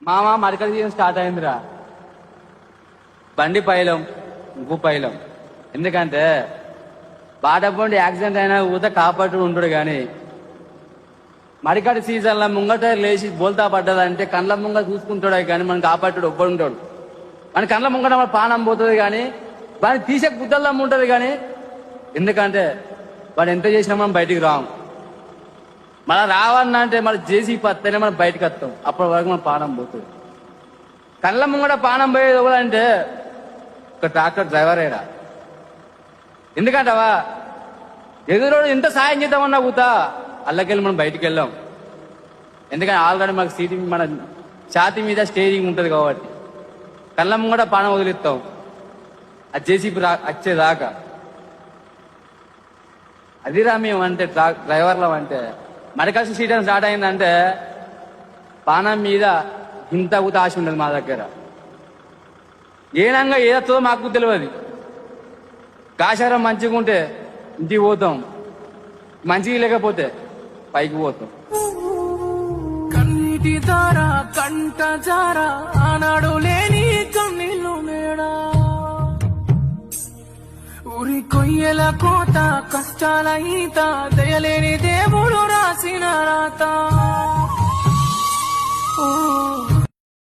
మామ మరకల season start అయిందిరా. బండి పైలం ఇంకో పైలం. ఎందుకంటే బాటపోండి యాక్సిడెంట్ అయినా ఊత కాపాడు ఉంటాడు కానీ మరికటి సీజన్లో ముంగట లేచి బోల్తా పడ్డదంటే కండ్ల ముంగ చూసుకుంటాడు కానీ మనం కాపాడు ఒబ్బడు ఉంటాడు. మన కండ్ల ముంగట మన పానం పోతుంది కానీ వాడిని తీసే గుద్దల్లం ఉంటుంది కానీ ఎందుకంటే వాడు ఎంత చేసినా మనం బయటికి రాము. మనం రావన్నా అంటే మన జేసీ పత్తనే మనం బయటకు వస్తాం. అప్పటి వరకు మన పానం పోతుంది. కళ్ళ ముంగట పానం పోయేది ఎవరంటే ఒక ట్రాక్టర్ డ్రైవరేరా. ఎందుకంటావా ఎదురోడు ఎంత సాయం చేద్దామన్నా కూతా అల్లకెళ్ళి మనం బయటికి వెళ్ళాం. ఎందుకంటే ఆల్రెడీ మనకు సీటింగ్ మన ఛాతీ మీద స్టేరింగ్ ఉంటుంది కాబట్టి కళ్ళ ముంగట పానం వదిలిస్తాం ఆ జేసీపీ వచ్చేదాకా. అదిరా మేము అంటే డ్రైవర్లం అంటే మరికల్సి సీజన్ స్టార్ట్ అయిందంటే పానం మీద ఇంత ఊత ఆశ ఉండదు మా దగ్గర. ఏనంగా ఏదో మాకు తెలియదు. కాశారం మంచిగా ఉంటే ఇంటికి పోతాం, మంచిగా లేకపోతే పైకి పోతాం. కన్నీటి దార కంట జార ఆనాడు లేని కన్నీళ్ళు మేడా ఊరి కొయ్యల కోత కష్టాల ఈత దయలేని దేవుడు రాసిన రాత.